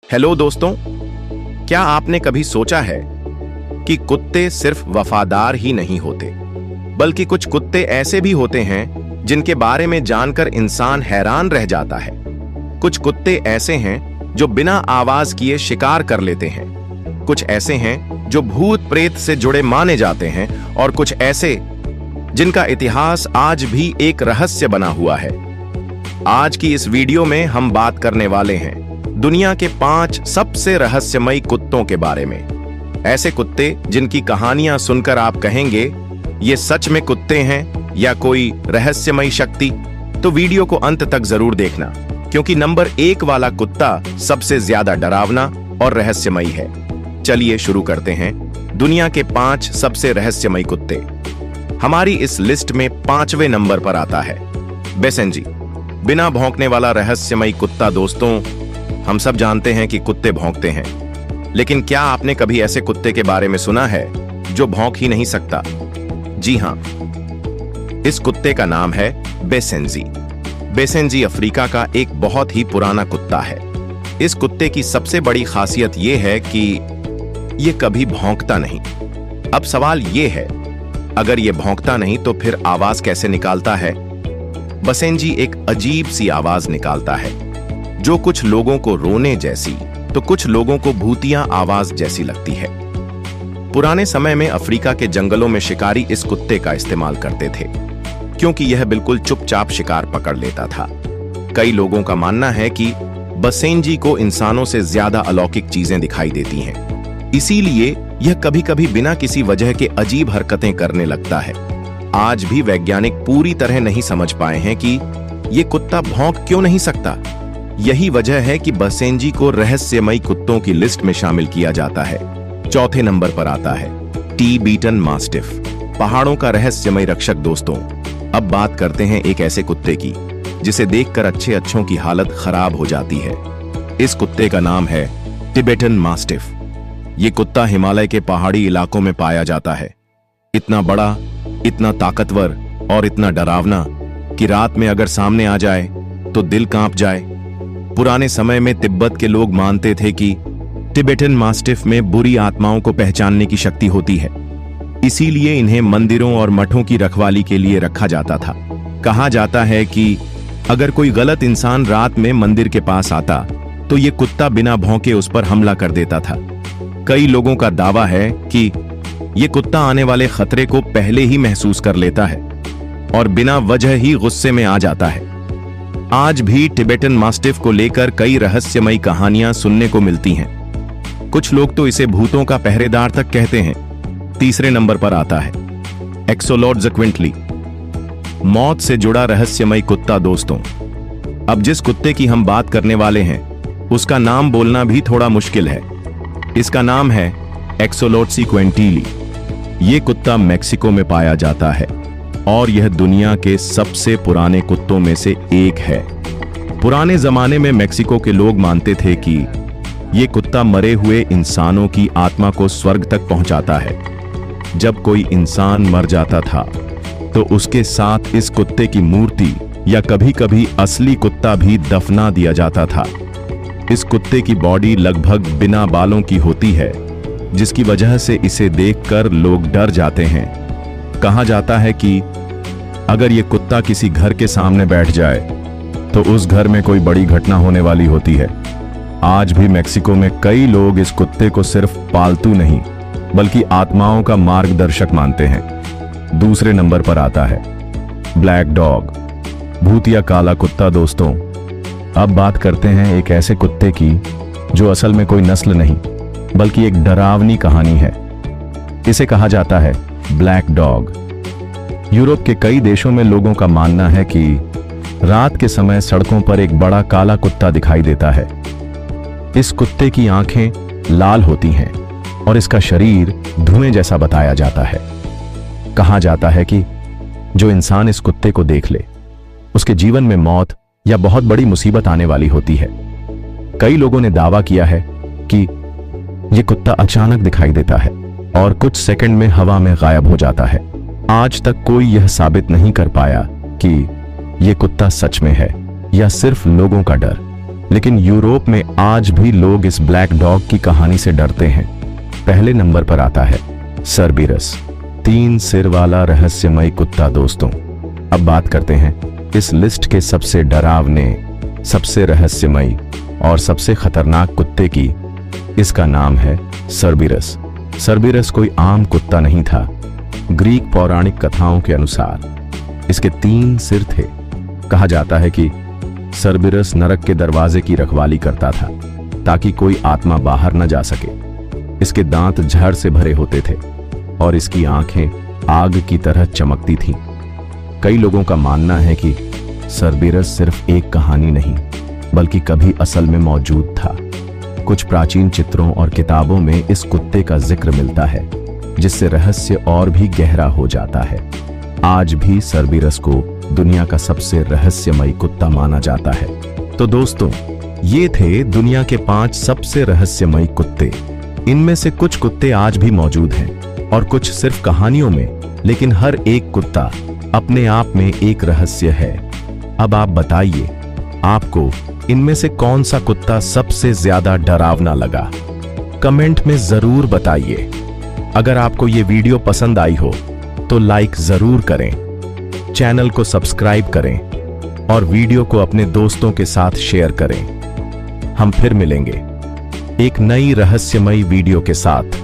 Hello दोस्तों, क्या आपने कभी सोचा है कि कुत्ते सिर्फ वफादार ही नहीं होते, बल्कि कुछ कुत्ते ऐसे भी होते हैं जिनके बारे में जानकर इंसान हैरान रह जाता है। कुछ कुत्ते ऐसे हैं जो बिना आवाज किए शिकार कर लेते हैं, कुछ ऐसे हैं जो भूत प्रेत से जुड़े माने जाते हैं, और कुछ ऐसे जिनका इतिहास आज भी एक रहस्य बना हुआ है। आज की इस वीडियो में हम बात करने वाले हैं दुनिया के 5 सबसे रहस्यमयी कुत्तों के बारे में। ऐसे कुत्ते जिनकी कहानियां सुनकर आप कहेंगे ये सच में कुत्ते हैं या कोई रहस्यमयी शक्ति। तो वीडियो को अंत तक जरूर देखना, क्योंकि नंबर 1 वाला कुत्ता सबसे ज्यादा डरावना और रहस्यमयी है। चलिए शुरू करते हैं दुनिया के 5 सबसे रहस्यमयी कुत्ते। हमारी इस लिस्ट में 5वें नंबर पर आता है बेसेंजी, बिना भौंकने वाला रहस्यमयी कुत्ता। दोस्तों, हम सब जानते हैं कि कुत्ते भौंकते हैं, लेकिन क्या आपने कभी ऐसे कुत्ते के बारे में सुना है जो भौंक ही नहीं सकता? जी हां, इस कुत्ते का नाम है बेसेंजी। बेसेंजी अफ्रीका का एक बहुत ही पुराना कुत्ता है। इस कुत्ते की सबसे बड़ी खासियत यह है कि यह कभी भौंकता नहीं। अब सवाल यह है, अगर यह भौंकता नहीं तो फिर आवाज कैसे निकालता है? बेसेंजी एक अजीब सी आवाज निकालता है, जो कुछ लोगों को रोने जैसी तो कुछ लोगों को भूतिया आवाज जैसी लगती है। पुराने समय में अफ्रीका के जंगलों में शिकारी इस कुत्ते का इस्तेमाल करते थे, क्योंकि यह बिल्कुल चुपचाप शिकार पकड़ लेता था। कई लोगों का मानना है कि बेसेंजी को इंसानों से ज्यादा अलौकिक चीजें दिखाई देती हैं, इसीलिए यह कभी कभी बिना किसी वजह के अजीब हरकतें करने लगता है। आज भी वैज्ञानिक पूरी तरह नहीं समझ पाए हैं कि यह कुत्ता भौंक क्यों नहीं सकता। यही वजह है कि बेसेंजी को रहस्यमयी कुत्तों की लिस्ट में शामिल किया जाता है। 4थे नंबर पर आता है टिबेटन मास्टिफ, पहाड़ों का रहस्यमयी रक्षक। दोस्तों, अब बात करते हैं एक ऐसे कुत्ते की जिसे देखकर अच्छों की हालत खराब हो जाती है। इस कुत्ते का नाम है टिबेटन मास्टिफ। ये कुत्ता हिमालय के पहाड़ी इलाकों में पाया जाता है। इतना बड़ा, इतना ताकतवर और इतना डरावना कि रात में अगर सामने आ जाए तो दिल कांप जाए। पुराने समय में तिब्बत के लोग मानते थे कि टिबेटन मास्टिफ में बुरी आत्माओं को पहचानने की शक्ति होती है, इसीलिए इन्हें मंदिरों और मठों की रखवाली के लिए रखा जाता था। कहा जाता है कि अगर कोई गलत इंसान रात में मंदिर के पास आता तो ये कुत्ता बिना भौंके उस पर हमला कर देता था। कई लोगों का दावा है कि ये कुत्ता आने वाले खतरे को पहले ही महसूस कर लेता है और बिना वजह ही गुस्से में आ जाता है। आज भी टिबेटन मास्टिफ को लेकर कई रहस्यमयी कहानियां सुनने को मिलती हैं। कुछ लोग तो इसे भूतों का पहरेदार तक कहते हैं। 3रे नंबर पर आता है एक्सोलोट्ज़क्विंटली, मौत से जुड़ा रहस्यमयी कुत्ता। दोस्तों, अब जिस कुत्ते की हम बात करने वाले हैं उसका नाम बोलना भी थोड़ा मुश्किल है। इसका नाम है एक्सोलोट्ज़क्विंटली। ये कुत्ता मेक्सिको में पाया जाता है और यह दुनिया के सबसे पुराने कुत्तों में से एक है। पुराने जमाने में मेक्सिको के लोग मानते थे कि यह कुत्ता मरे हुए इंसानों की आत्मा को स्वर्ग तक पहुंचाता है। जब कोई इंसान मर जाता था तो उसके साथ इस कुत्ते की मूर्ति या कभी-कभी असली कुत्ता भी दफना दिया जाता था। इस कुत्ते की बॉडी लगभग बिना बालों की होती है, जिसकी वजह से इसे देखकर लोग डर जाते हैं। कहा जाता है कि अगर ये कुत्ता किसी घर के सामने बैठ जाए तो उस घर में कोई बड़ी घटना होने वाली होती है। आज भी मेक्सिको में कई लोग इस कुत्ते को सिर्फ पालतू नहीं बल्कि आत्माओं का मार्गदर्शक मानते हैं। 2रे नंबर पर आता है ब्लैक डॉग, भूतिया काला कुत्ता। दोस्तों, अब बात करते हैं एक ऐसे कुत्ते की जो असल में कोई नस्ल नहीं बल्कि एक डरावनी कहानी है। इसे कहा जाता है ब्लैक डॉग। यूरोप के कई देशों में लोगों का मानना है कि रात के समय सड़कों पर एक बड़ा काला कुत्ता दिखाई देता है। इस कुत्ते की आंखें लाल होती हैं और इसका शरीर धुएं जैसा बताया जाता है। कहा जाता है कि जो इंसान इस कुत्ते को देख ले उसके जीवन में मौत या बहुत बड़ी मुसीबत आने वाली होती है। कई लोगों ने दावा किया है कि यह कुत्ता अचानक दिखाई देता है और कुछ सेकंड में हवा में गायब हो जाता है। आज तक कोई यह साबित नहीं कर पाया कि यह कुत्ता सच में है या सिर्फ लोगों का डर। लेकिन यूरोप में आज भी लोग इस ब्लैक डॉग की कहानी से डरते हैं। पहले नंबर पर आता है सर्बिरस, 3 सिर वाला रहस्यमय कुत्ता। दोस्तों, अब बात करते हैं इस लिस्ट के सबसे डरावने, सबसे रहस्यमय और सबसे खतरनाक कुत्ते की। इसका नाम है सर्बिरस। सर्बिरस कोई आम कुत्ता नहीं था। ग्रीक पौराणिक कथाओं के अनुसार इसके 3 सिर थे। कहा जाता है कि सर्बिरस नरक के दरवाजे की रखवाली करता था ताकि कोई आत्मा बाहर न जा सके। इसके दांत जहर से भरे होते थे और इसकी आंखें आग की तरह चमकती थीं। कई लोगों का मानना है कि सर्बिरस सिर्फ एक कहानी नहीं बल्कि कभी असल में मौजूद था। कुछ प्राचीन चित्रों और किताबों में इस कुत्ते का जिक्र मिलता है, जिससे रहस्य और भी गहरा हो जाता है। आज भी सर्बिरस को दुनिया का सबसे रहस्यमय कुत्ता माना जाता है। तो दोस्तों, ये थे दुनिया के 5 सबसे रहस्यमय कुत्ते। इनमें से कुछ कुत्ते आज भी मौजूद हैं और कुछ सिर्फ कहानियों में, लेकिन हर एक कुत्ता अपने आप में एक रहस्य है। अब आप बताइए, आपको इनमें से कौन सा कुत्ता सबसे ज्यादा डरावना लगा? कमेंट में जरूर बताइए। अगर आपको ये वीडियो पसंद आई हो तो लाइक जरूर करें, चैनल को सब्सक्राइब करें और वीडियो को अपने दोस्तों के साथ शेयर करें। हम फिर मिलेंगे एक नई रहस्यमयी वीडियो के साथ।